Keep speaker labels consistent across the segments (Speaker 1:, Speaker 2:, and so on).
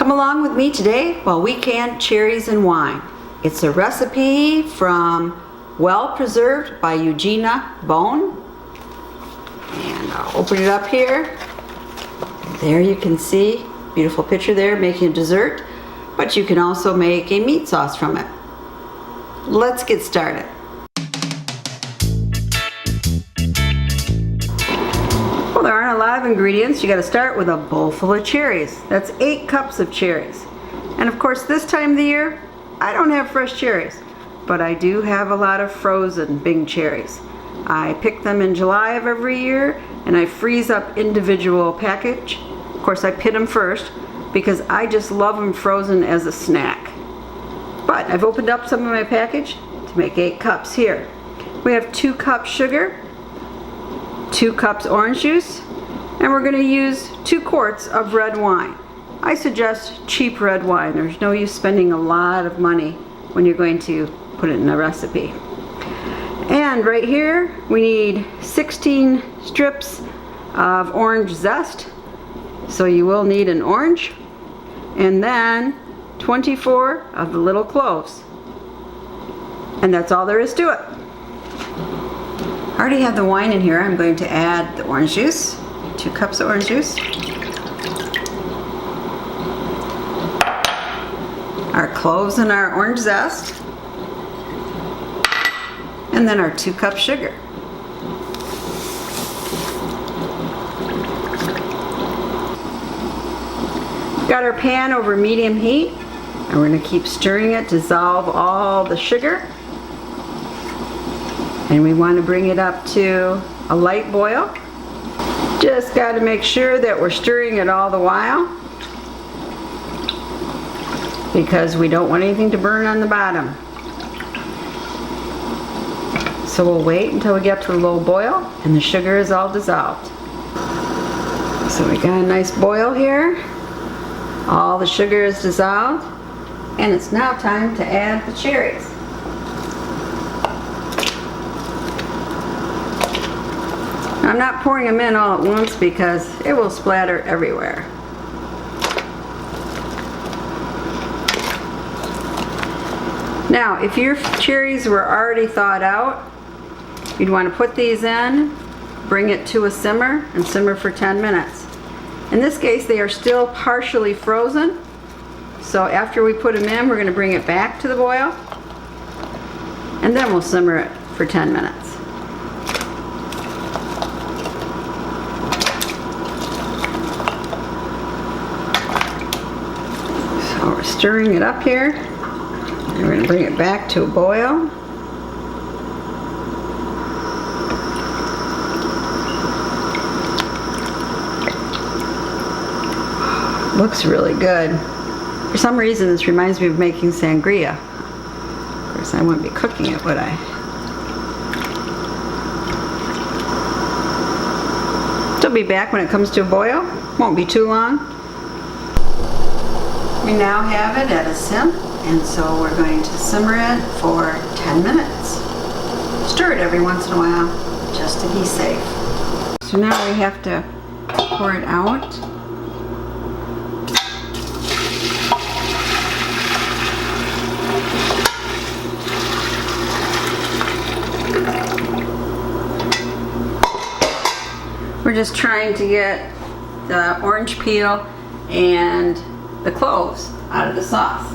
Speaker 1: Come along with me today while we can cherries and wine. It's a recipe from Well Preserved by Eugenia Bone. And I'll open it up here. There you can see, beautiful picture there, making a dessert. But you can also make a meat sauce from it. Let's get started. Well, there aren't a lot of ingredients. You got to start with a bowl full of cherries. That's 8 cups of cherries. And of course, this time of the year, I don't have fresh cherries, but I do have a lot of frozen Bing cherries. I pick them in July of every year, and I freeze up individual package. Of course, I pit them first because I just love them frozen as a snack. But I've opened up some of my package to make 8 cups here. We have 2 cups sugar, 2 cups orange juice, and we're going to use 2 quarts of red wine. I suggest cheap red wine. There's no use spending a lot of money when you're going to put it in a recipe. And right here we need 16 strips of orange zest, so you will need an orange, and then 24 of the little cloves. And that's all there is to it. I already have the wine in here. I'm going to add the orange juice, 2 cups of orange juice, our cloves and our orange zest, and then our 2 cups sugar. Got our pan over medium heat, and we're going to keep stirring it to dissolve all the sugar. And we want to bring it up to a light boil. Just got to make sure that we're stirring it all the while, because we don't want anything to burn on the bottom. So we'll wait until we get to a low boil and the sugar is all dissolved. So we got a nice boil here. All the sugar is dissolved, and it's now time to add the cherries. I'm not pouring them in all at once because it will splatter everywhere. Now, if your cherries were already thawed out, you'd want to put these in, bring it to a simmer, and simmer for 10 minutes. In this case, they are still partially frozen, so after we put them in, we're going to bring it back to the boil, and then we'll simmer it for 10 minutes. So we're stirring it up here, and we're going to bring it back to a boil. Looks really good. For some reason, this reminds me of making sangria. Of course, I wouldn't be cooking it, would I? So I'll be back when it comes to a boil. Won't be too long. We now have it at a sim, and so we're going to simmer it for 10 minutes. Stir it every once in a while, just to be safe. So now we have to pour it out. We're just trying to get the orange peel and the cloves out of the sauce.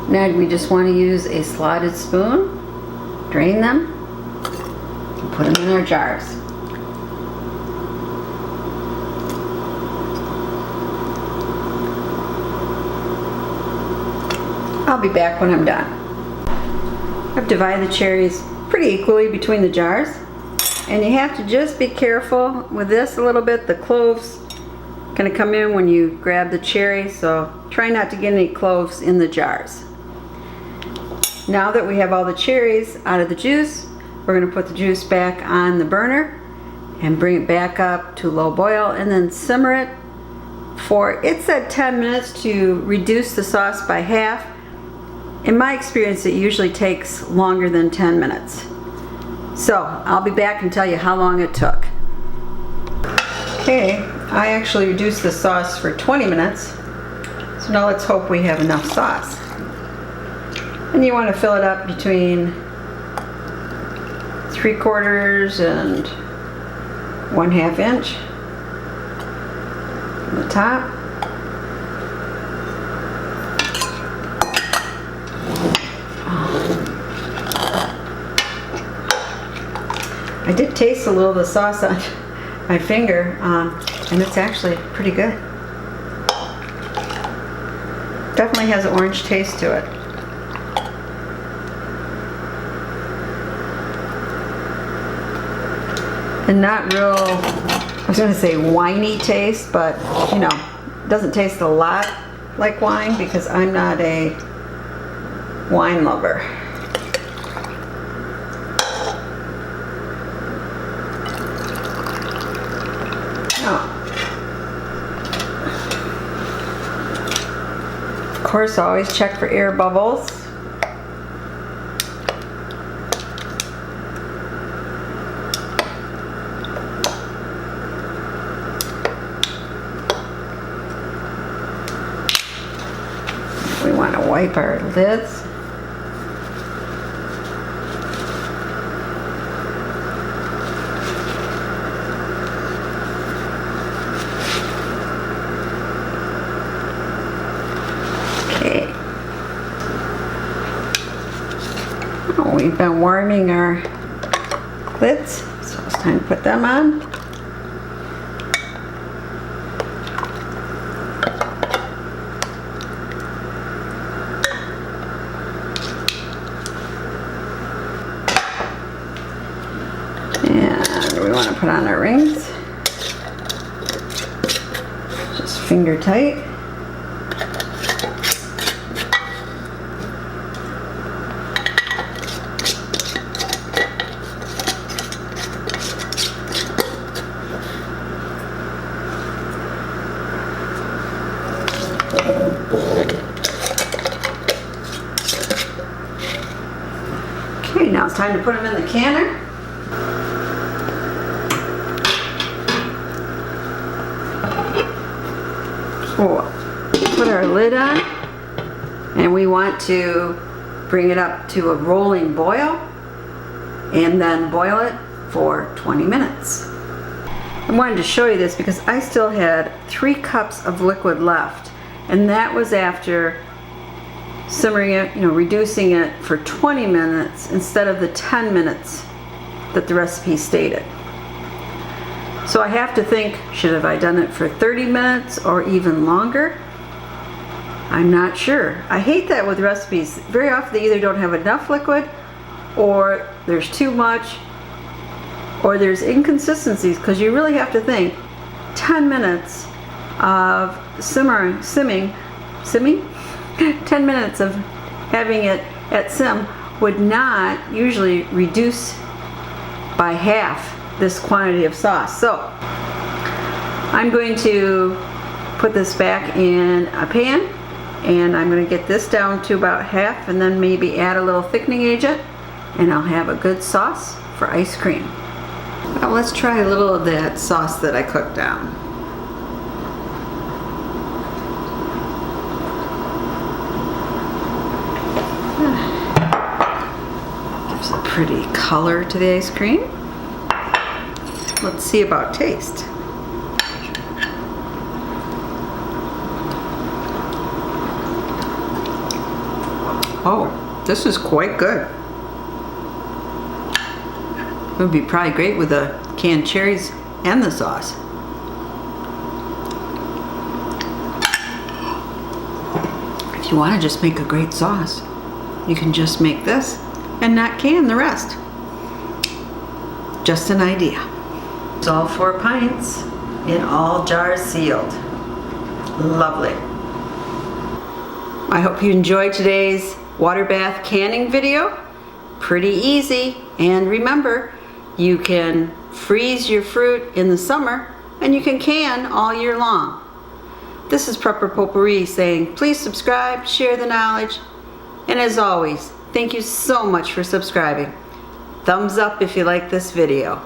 Speaker 1: Now we just want to use a slotted spoon, drain them, and put them in our jars. I'll be back when I'm done. I've divided the cherries pretty equally between the jars. And you have to just be careful with this a little bit. The cloves going to come in when you grab the cherry, so try not to get any cloves in the jars. Now that we have all the cherries out of the juice, we're going to put the juice back on the burner and bring it back up to low boil, and then simmer it for, it said 10 minutes to reduce the sauce by half. In my experience, it usually takes longer than 10 minutes. So I'll be back and tell you how long it took. Okay, I actually reduced the sauce for 20 minutes, So now let's hope we have enough sauce. And you want to fill it up between 3/4 and 1/2 inch on the top. I did taste a little of the sauce on my finger, and it's actually pretty good. Definitely has an orange taste to it. And not real, I was going to say winey taste, but you know, it doesn't taste a lot like wine because I'm not a wine lover. Of course, always check for air bubbles. We want to wipe our lids. We've been warming our lids, so it's time to put them on. And we want to put on our rings, just finger tight. Okay, now it's time to put them in the canner. So put our lid on, and we want to bring it up to a rolling boil and then boil it for 20 minutes. I wanted to show you this because I still had 3 cups of liquid left, and that was after simmering it, reducing it for 20 minutes instead of the 10 minutes that the recipe stated. So I have to think, should have I done it for 30 minutes or even longer? I'm not sure. I hate that with recipes. Very often they either don't have enough liquid, or there's too much, or there's inconsistencies, because you really have to think 10 minutes of simming 10 minutes of having it at sim would not usually reduce by half this quantity of sauce. So I'm going to put this back in a pan, and I'm going to get this down to about half, and then maybe add a little thickening agent, and I'll have a good sauce for ice cream. Now let's try a little of that sauce that I cooked down. Gives a pretty color to the ice cream. Let's see about taste. Oh, this is quite good. It would be probably great with the canned cherries and the sauce. If you want to just make a great sauce, you can just make this and not can the rest. Just an idea. It's all 4 pints in all jars sealed. Lovely. I hope you enjoyed today's water bath canning video. Pretty easy, and remember, you can freeze your fruit in the summer and you can can all year long. This is Prepper Potpourri saying please subscribe, share the knowledge, and as always, thank you so much for subscribing. Thumbs up if you like this video.